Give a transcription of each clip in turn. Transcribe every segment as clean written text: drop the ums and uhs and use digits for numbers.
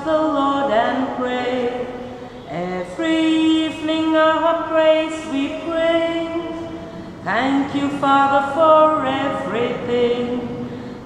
the Lord and pray. Every evening our praise we bring. Thank you, Father, for everything.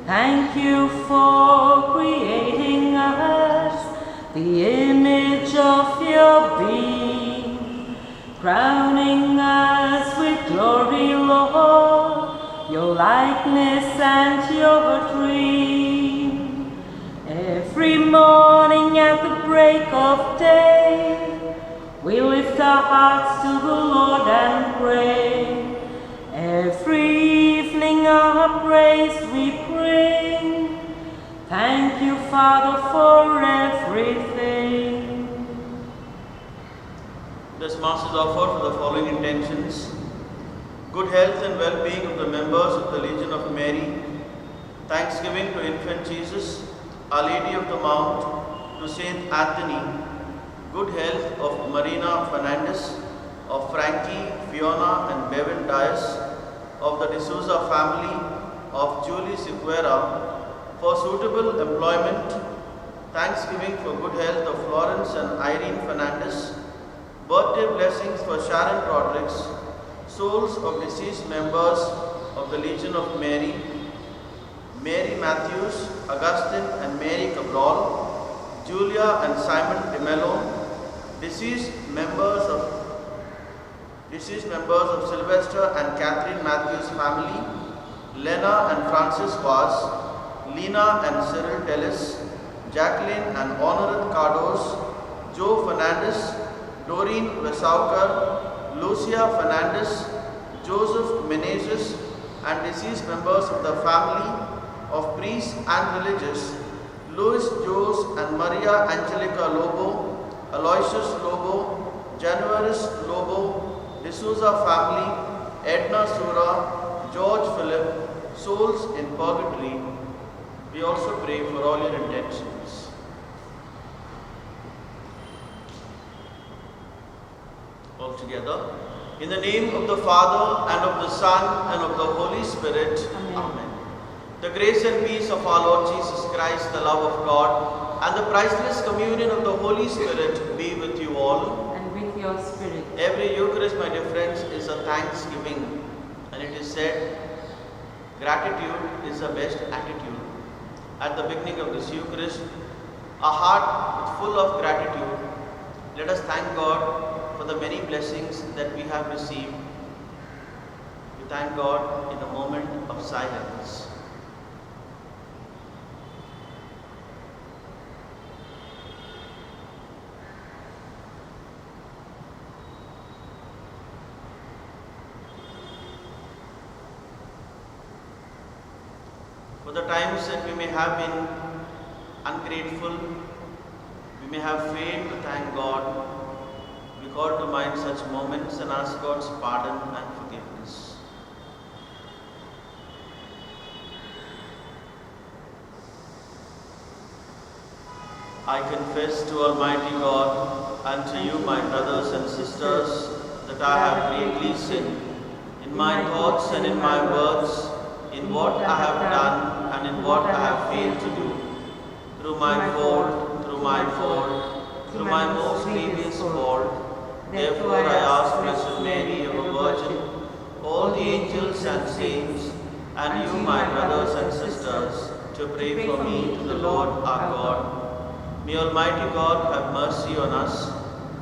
Thank you for creating us, the image of your being, crowning us with glory, Lord, your likeness and your dream. Every morning at the break of day, we lift our hearts to the Lord and pray. Every evening our praise we bring. Thank you, Father, for everything. This Mass is offered for the following intentions: good health and well-being of the members of the Legion of Mary, thanksgiving to Infant Jesus, Our Lady of the Mount, to Saint Anthony, good health of Marina Fernandez, of Frankie, Fiona and Bevan Dias, of the D'Souza family, of Julie Siqueira, for suitable employment, thanksgiving for good health of Florence and Irene Fernandez, birthday blessings for Sharon Rodriguez, souls of deceased members of the Legion of Mary, Mary Matthews, Augustine and Mary Cabral, Julia and Simon de Mello, deceased members of Sylvester and Catherine Matthews family, Lena and Francis Vaz, Lena and Cyril Tellis, Jacqueline and Honorat Cardos, Joe Fernandez, Doreen Vesaukar, Lucia Fernandez, Joseph Menezes, and deceased members of the family of priests and religious, Louis Jose and Maria Angelica Lobo, Aloysius Lobo, Januaris Lobo, D'Souza family, Edna Sura, George Philip, souls in purgatory. We also pray for all your intentions. All together. In the name of the Father, and of the Son, and of the Holy Spirit. Amen. The grace and peace of our Lord Jesus Christ, the love of God, and the priceless communion of the Holy Spirit be with you all. And with your spirit. Every Eucharist, my dear friends, is a thanksgiving. And it is said, gratitude is the best attitude. At the beginning of this Eucharist, a heart full of gratitude. Let us thank God for the many blessings that we have received. We thank God in a moment of silence. For the times that we may have been ungrateful, we may have failed to thank God, we call to mind such moments and ask God's pardon and forgiveness. I confess to Almighty God and to you, my brothers and sisters, that I have greatly sinned in my thoughts and in my words, in what I have done and in what I have failed to do, through my fault, through my most grievous fault. Therefore I ask Blessed Mary, ever Virgin, all the angels and saints, and you, my brothers and sisters, to pray for me to the Lord our God. May Almighty God have mercy on us,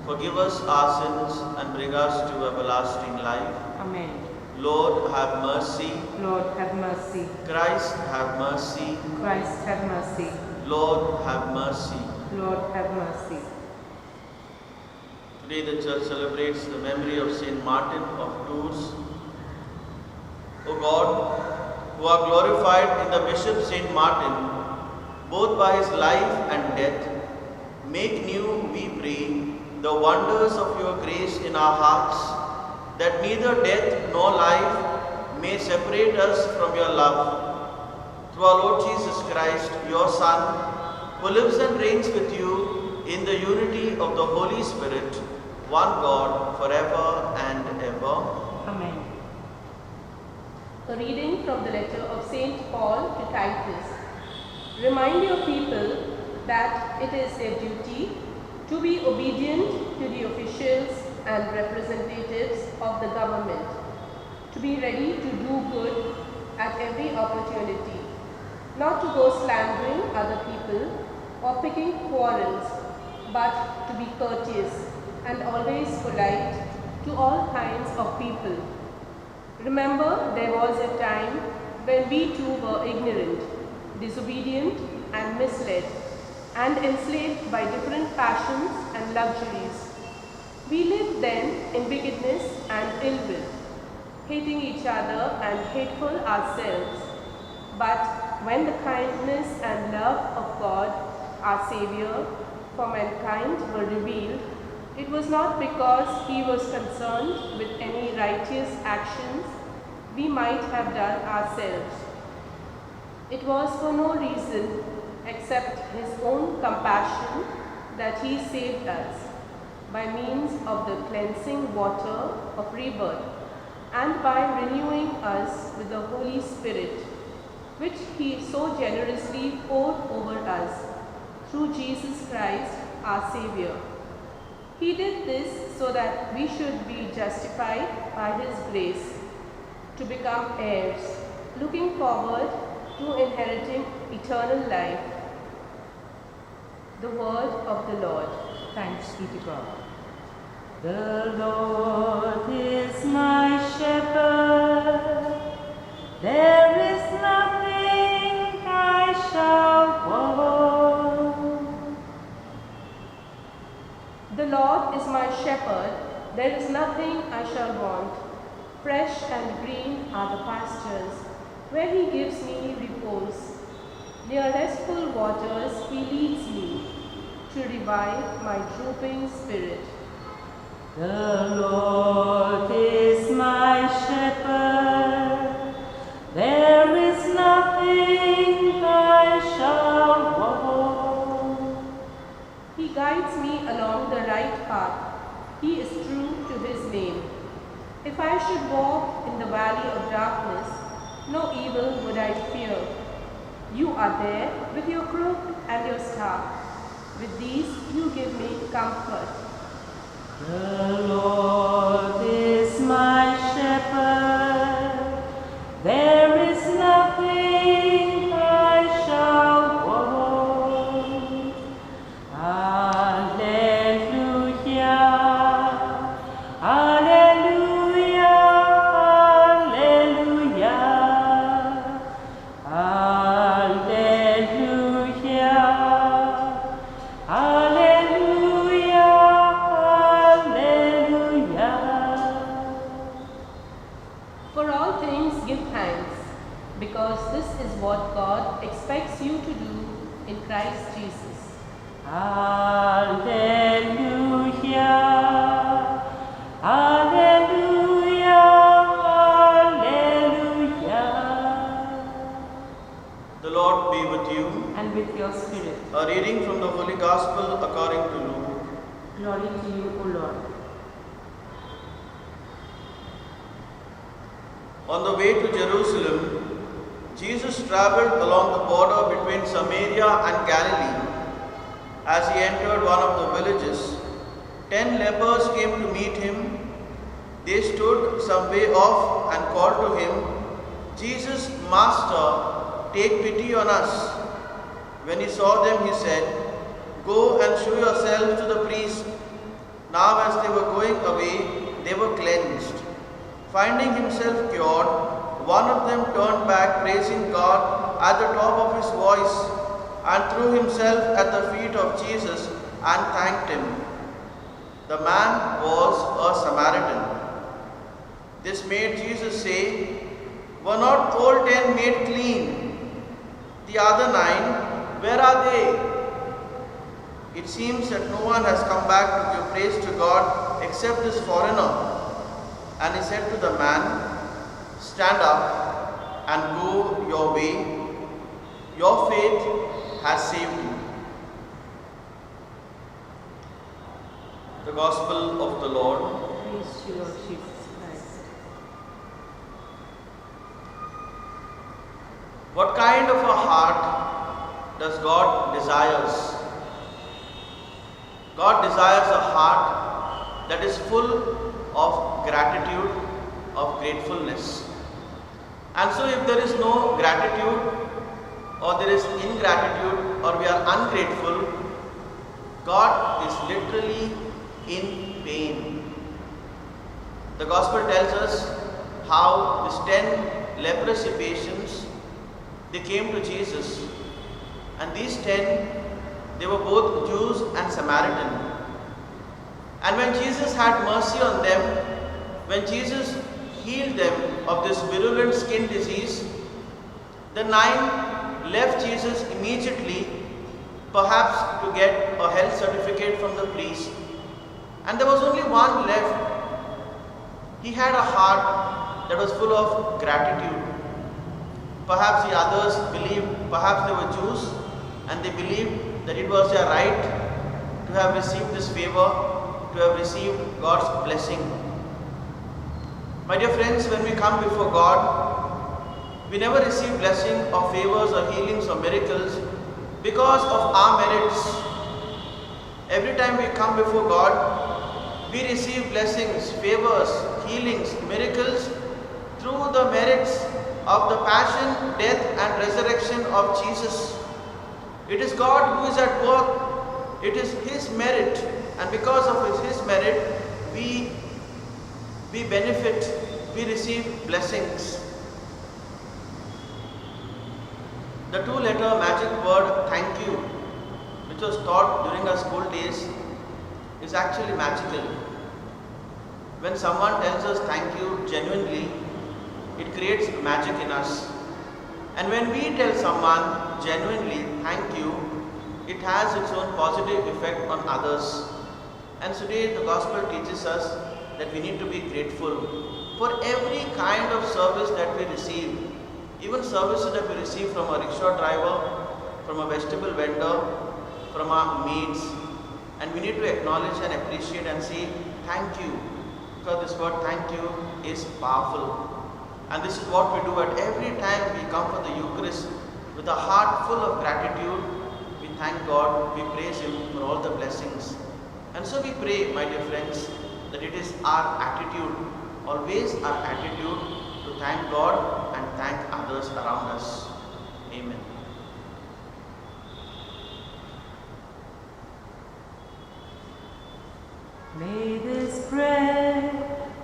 forgive us our sins, and bring us to everlasting life. Amen. Lord, have mercy. Lord, have mercy. Christ, have mercy. Christ, have mercy. Lord, have mercy. Lord, have mercy. Today the Church celebrates the memory of Saint Martin of Tours. O God, who are glorified in the Bishop Saint Martin, both by his life and death, make new, we pray, the wonders of your grace in our hearts, that neither death nor life may separate us from your love. Through our Lord Jesus Christ, your Son, who lives and reigns with you in the unity of the Holy Spirit, one God, forever and ever. Amen. A reading from the letter of St. Paul to Titus. Remind your people that it is their duty to be obedient to the officials and representatives of the government, to be ready to do good at every opportunity, not to go slandering other people or picking quarrels, but to be courteous and always polite to all kinds of people. Remember, there was a time when we too were ignorant, disobedient and misled, and enslaved by different passions and luxuries. We lived then in wickedness and ill will, hating each other and hateful ourselves. But when the kindness and love of God, our Savior, for mankind were revealed, it was not because He was concerned with any righteous actions we might have done ourselves. It was for no reason except His own compassion that He saved us by means of the cleansing water of rebirth and by renewing us with the Holy Spirit, which He so generously poured over us through Jesus Christ, our Savior. He did this so that we should be justified by His grace, to become heirs, looking forward to inheriting eternal life. The word of the Lord. Thanks be to God. The Lord is my shepherd, there is nothing I shall want. The Lord is my shepherd, there is nothing I shall want. Fresh and green are the pastures, where He gives me repose. Near restful waters He leads me, to revive my drooping spirit. The Lord is my shepherd, there is nothing I shall want. He guides me along the right path. He is true to His name. If I should walk in the valley of darkness, no evil would I fear. You are there with your crook and your staff. With these you give me comfort. The Lord is my shepherd, there is nothing I shall want. Alleluia, alleluia, alleluia, alleluia, alleluia, alleluia. For all things give thanks, because this is what God expects you to do in Christ Jesus. Alleluia, alleluia, alleluia. The Lord be with you. And with your spirit. A reading from the Holy Gospel according to Luke. Glory to you, O Lord. On the way to Jerusalem, Jesus traveled along the border between Samaria and Galilee. As He entered one of the villages, 10 lepers came to meet Him. They stood some way off and called to Him, "Jesus, Master, take pity on us." When He saw them, He said, "Go and show yourselves to the priest." Now as they were going away, they were cleansed. Finding himself cured, one of them turned back, praising God at the top of his voice, and threw himself at the feet of Jesus and thanked Him. The man was a Samaritan. This made Jesus say, "Were not all 10 made clean? The other 9, where are they?" It seems that no one has come back to give praise to God except this foreigner. And He said to the man, "Stand up and go your way. Your faith has saved you." The Gospel of the Lord. Praise to you, Lord Jesus Christ. What kind of a heart does God desires? God desires a heart that is full of gratitude, of gratefulness. And so if there is no gratitude, or there is ingratitude, or we are ungrateful, God is literally in pain. The Gospel tells us how these 10 leprosy patients, they came to Jesus, and these 10, they were both Jews and Samaritan. And when Jesus had mercy on them, when Jesus healed them of this virulent skin disease, the 9 left Jesus immediately, perhaps to get a health certificate from the priest. And there was only one left. He had a heart that was full of gratitude. Perhaps the others believed, perhaps they were Jews, and they believed that it was their right to have received this favor, to have received God's blessing. My dear friends, when we come before God, we never receive blessing or favors or healings or miracles because of our merits. Every time we come before God, we receive blessings, favors, healings, miracles through the merits of the passion, death and resurrection of Jesus. It is God who is at work. It is His merit, and because of His merit, we benefit, we receive blessings. The 2-letter magic word thank you, which was taught during our school days, is actually magical. When someone tells us thank you genuinely, it creates magic in us. And when we tell someone genuinely thank you, it has its own positive effect on others. And today the Gospel teaches us that we need to be grateful for every kind of service that we receive. Even services that we receive from a rickshaw driver, from a vegetable vendor, from our maids. And we need to acknowledge and appreciate and say thank you, because this word thank you is powerful. And this is what we do at every time we come for the Eucharist. With a heart full of gratitude, we thank God, we praise Him for all the blessings. And so we pray, my dear friends, that it is our attitude, always our attitude, to thank God and thank others around us. Amen. May this bread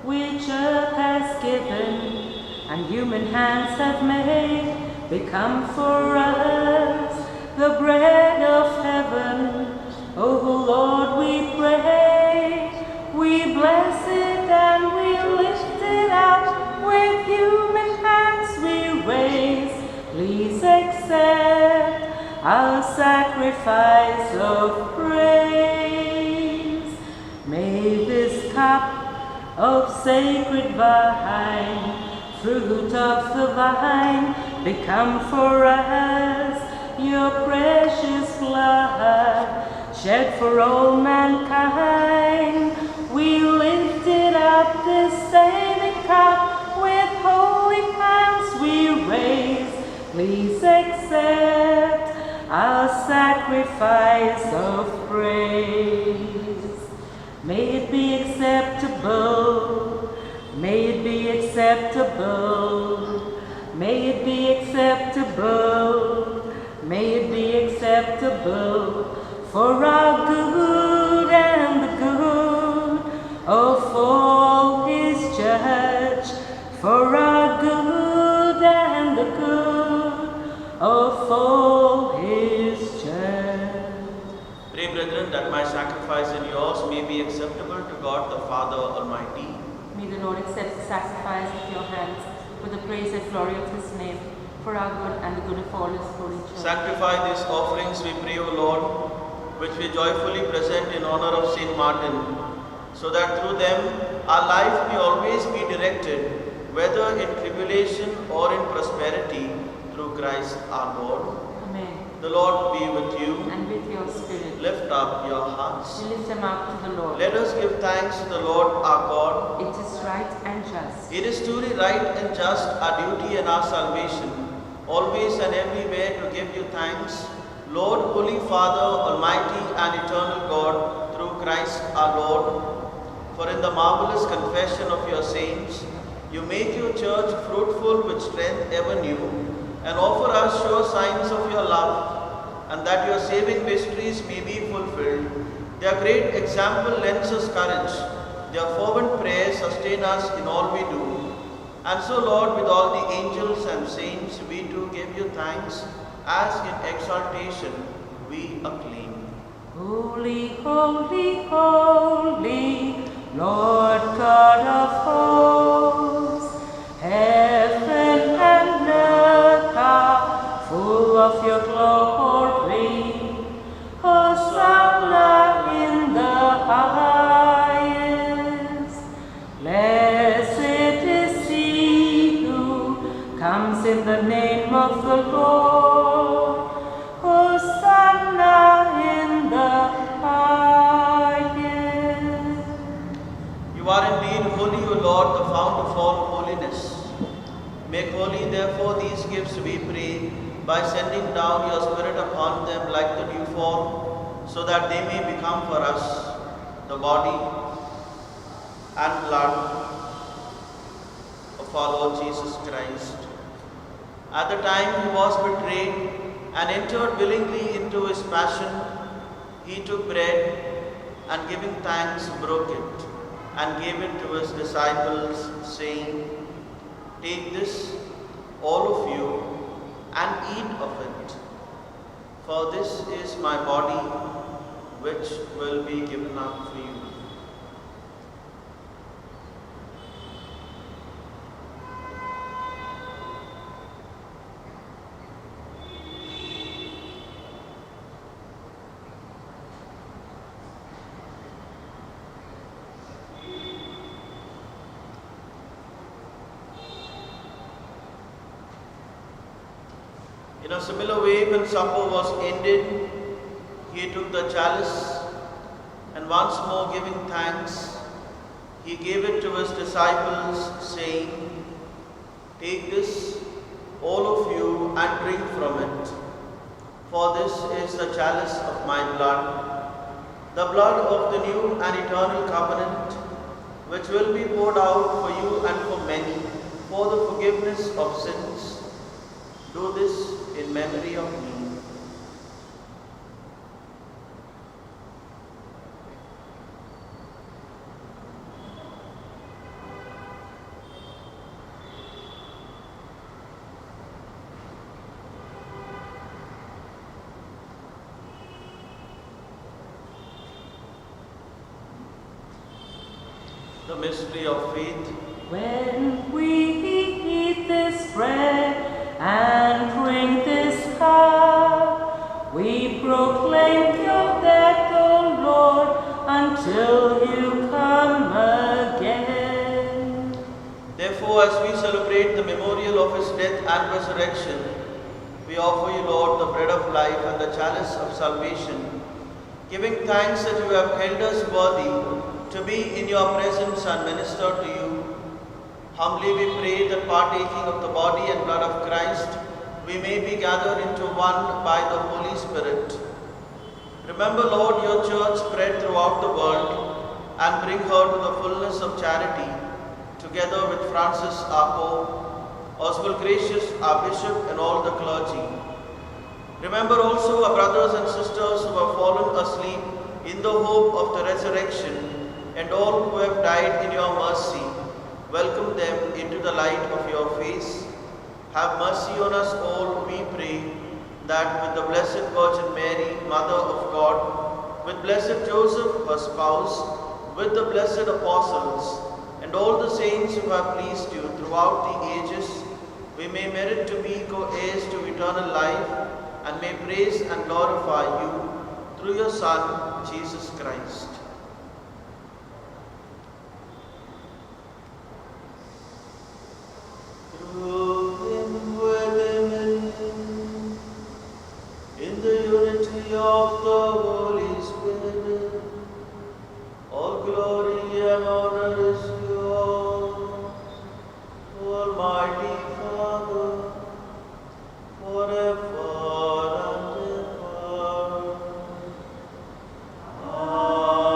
which earth has given and human hands have made become for us the bread of heaven. O Lord, we pray, we bless it and we lift it up, with human hands we raise. Please accept our sacrifice of praise. May this cup of sacred wine, fruit of the vine, become for us your precious blood, shed for all mankind. We lift it up, this saving cup, with holy hands we raise. Please accept our sacrifice of praise. May it be acceptable, may it be acceptable, may it be acceptable, may it be acceptable for our good and the good of all His church, for our good and the good of all His church. Pray, brethren, that my sacrifice and yours may be acceptable to God the Father Almighty. May the Lord accept the sacrifice of your hands for the praise and glory of His name, for our good and the good of all His holy church. Sanctify these offerings, we pray, O Lord, which we joyfully present in honor of Saint Martin, so that through them our life may always be directed, whether in tribulation or in prosperity, through Christ our Lord. Amen. The Lord be with you. And with your spirit. Lift up your hearts. We lift them up to the Lord. Let us give thanks to the Lord our God. It is right and just. It is truly right and just, our duty and our salvation, always and everywhere to give you thanks, Lord, Holy Father, Almighty and Eternal God, through Christ our Lord. For in the marvelous confession of your saints, you make your church fruitful with strength ever new, and offer us sure signs of your love, and that your saving mysteries may be fulfilled. Their great example lends us courage. Their fervent prayers sustain us in all we do. And so, Lord, with all the angels and saints, we too give you thanks, as in exaltation we acclaim. Holy, holy, holy, Lord God of hosts, heaven and earth are full of your glory. Hosanna in the highest. Blessed is he who comes in the name of the Lord. Hosanna in the highest. You are indeed holy, O Lord, the fount of all holiness. Make holy, therefore, these gifts, we pray, by sending down your Spirit upon them like the dewfall, so that they may become for us the body and blood of our Lord Jesus Christ. At the time he was betrayed and entered willingly into his passion, he took bread and, giving thanks, broke it and gave it to his disciples, saying, "Take this, all of you, and eat of it, for this is my body, which will be given up for you." In a similar way, when supper was ended, he took the chalice, and once more giving thanks, he gave it to his disciples, saying, "Take this, all of you, and drink from it, for this is the chalice of my blood, the blood of the new and eternal covenant, which will be poured out for you and for many, for the forgiveness of sins. Do this in memory of me." The mystery of faith. When we eat this bread and drink this cup, we proclaim your death, O Lord, until you come again. Therefore, as we celebrate the memorial of his death and resurrection, we offer you, Lord, the bread of life and the chalice of salvation, giving thanks that you have held us worthy to be in your presence and minister to you. Humbly we pray that, partaking of the body and blood of Christ, we may be gathered into one by the Holy Spirit. Remember, Lord, your church spread throughout the world, and bring her to the fullness of charity, together with Francis our Pope, Oswald Gracious our Bishop, and all the clergy. Remember also our brothers and sisters who have fallen asleep in the hope of the resurrection, and all who have died in your mercy. Welcome them into the light of your face. Have mercy on us all, we pray, that with the Blessed Virgin Mary, Mother of God, with Blessed Joseph, her spouse, with the blessed apostles, and all the saints who have pleased you throughout the ages, we may merit to be co-heirs to eternal life, and may praise and glorify you through your Son, Jesus Christ. Through him, with him, in him, in the unity of the Holy Spirit, all glory and honor is yours, Almighty Father, forever and ever. Amen.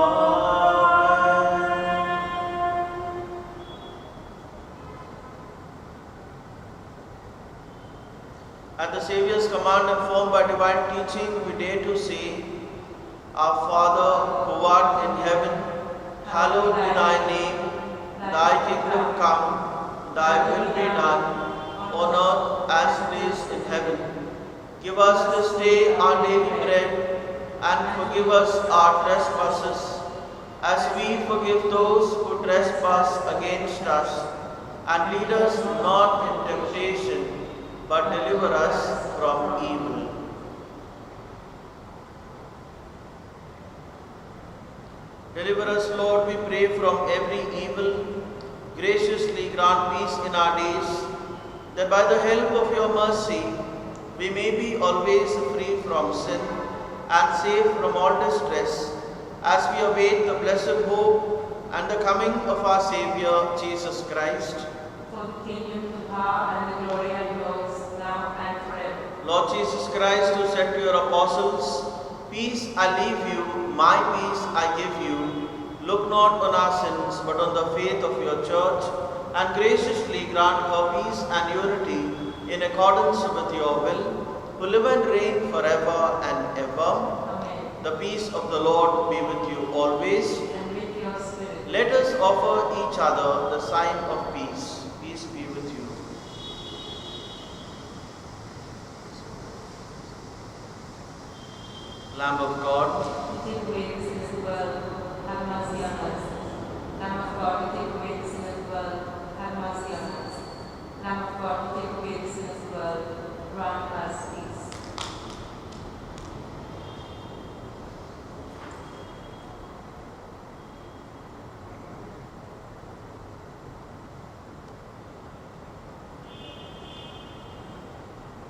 At the Saviour's command, informed by divine teaching, we dare to say, Our Father, who art in heaven, hallowed be thy name. Thy kingdom come, thy will be done, on earth as it is in heaven. Give us this day our daily bread, and forgive us our trespasses, as we forgive those who trespass against us. And lead us not in temptation, but deliver us from evil. Deliver us, Lord, we pray, from every evil. Graciously grant peace in our days, that by the help of your mercy we may be always free from sin and safe from all distress, as we await the blessed hope and the coming of our Saviour, Jesus Christ. For the kingdom, the power, and the glory are yours, now and forever. Lord Jesus Christ, who said to your apostles, Peace I leave you, my peace I give you. Look not on our sins, but on the faith of your church, and graciously grant her peace and unity in accordance with your will, who live and reign forever and ever. Amen. The peace of the Lord be with you always. And with your spirit. Let us offer each other the sign of peace. Peace be with you. Lamb of God, You take away the sins of the world, have mercy on us. Lamb of God, you take away the sin of the world, have mercy on us. Lamb of God, you take away the sin of the world, grant us peace.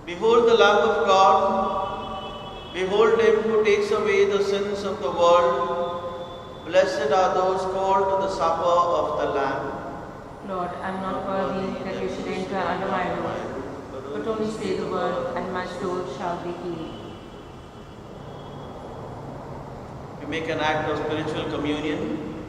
behold the Lamb of God. Behold him who takes away the sins of the world. Blessed are those called to the supper of the Lamb. Lord, I am not worthy that you should enter under my roof, but only say the word, and my soul shall be healed. We make an act of spiritual communion.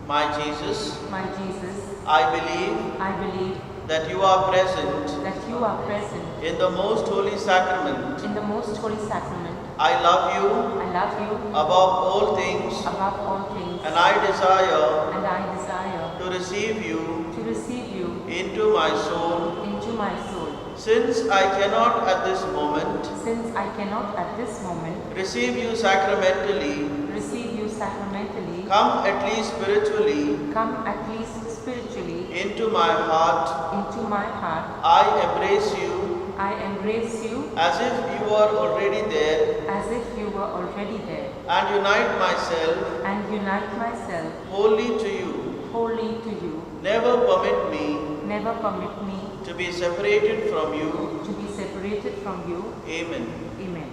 My Jesus, My Jesus, I believe I believe that you are present that you are present in the most holy sacrament. in the most holy sacrament. I love you I love you above all things, above all things, and I desire and I desire to receive you to receive you into my soul. into my soul. Since I cannot at this moment Since I cannot at this moment receive you sacramentally, receive you sacramentally, come at least spiritually come at least spiritually into my heart. into my heart. I embrace you I embrace you as if you were already there, as if you were already there, and unite myself and unite myself wholly to you. wholly to you. Never permit me Never permit me to be separated from you. to be separated from you. Amen. Amen.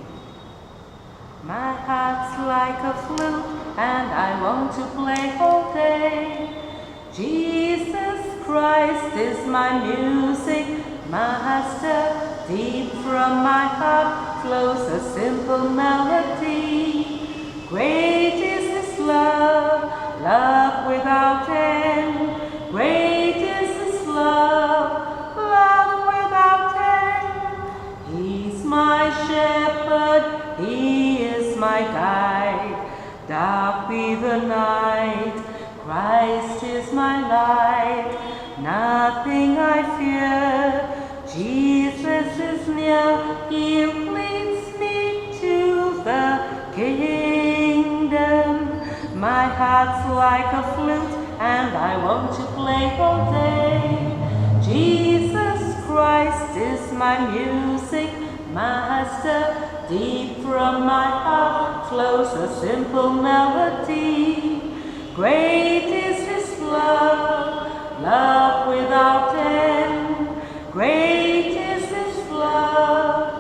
My heart's like a flute, and I want to play all day. Jesus Christ is my music, Master. Deep from my heart flows a simple melody. Great is His love, love without end. Great is His love, love without end. He's my shepherd, He is my guide. Dark be the night, Christ is my light. Nothing I fear, Jesus is near. He leads me to the kingdom. My heart's like a flute, and I want to play all day. Jesus Christ is my music, Master. Deep from my heart flows a simple melody. Great is His love, love without end. Great is His love,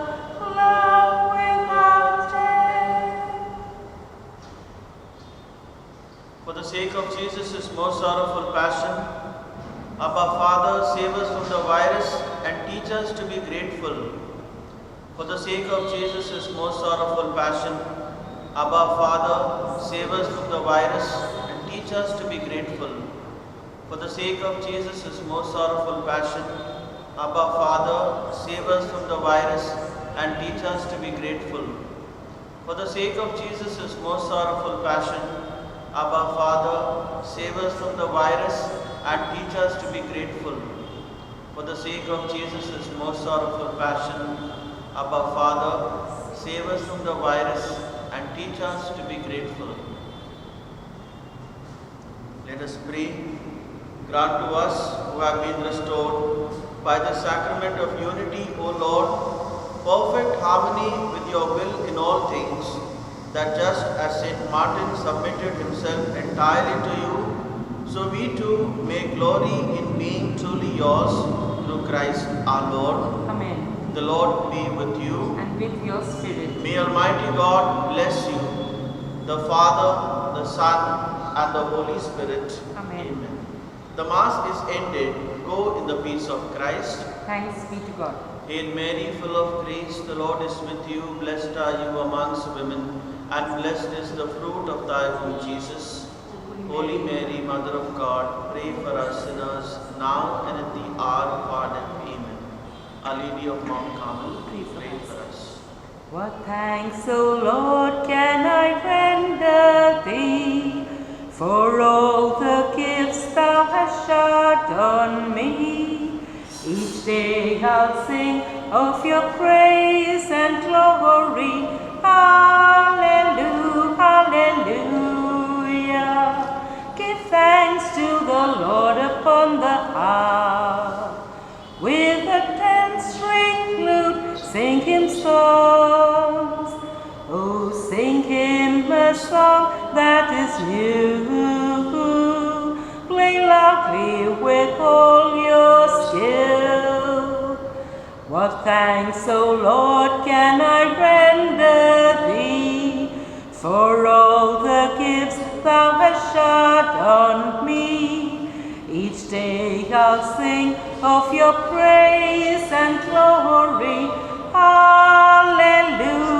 love without end. For the sake of Jesus' most sorrowful passion, Abba Father, save us from the virus and teach us to be grateful. For the sake of Jesus' most sorrowful passion, Abba Father, save us from the virus and teach us to be grateful. For the sake of Jesus' most sorrowful passion, Abba Father, save us from the virus and teach us to be grateful. For the sake of Jesus' most sorrowful passion, Abba Father, save us from the virus and teach us to be grateful. For the sake of Jesus' most sorrowful passion, Abba Father, save us from the virus and teach us to be grateful. Let us pray. Grant to us who have been restored by the sacrament of unity, O Lord, perfect harmony with your will in all things, that just as Saint Martin submitted himself entirely to you, so we too may glory in being truly yours through Christ our Lord. Amen. The Lord be with you. And with your spirit. May Almighty God bless you, the Father, the Son, and the Holy Spirit. Amen. The Mass is ended. Go in the peace of Christ. Thanks be to God. Hail Mary, full of grace, the Lord is with you. Blessed are you amongst women, and blessed is the fruit of thy womb, Jesus. Holy Mary, Mother of God, pray for us sinners, now and at the hour of our death. Amen. Our Lady of Mount Carmel, pray for us. What thanks, O Lord, can I render thee for all the gifts thou hast showered on me? Each day I'll sing of your praise and glory. Hallelujah, hallelujah. Give thanks to the Lord upon the harp. With a 10-string lute, sing him songs. Oh, sing him a song that is new. Play loudly with all your skill. What thanks, O Lord, can I render thee for all the gifts thou hast showered on me? Each day I'll sing of your praise and glory. Hallelujah.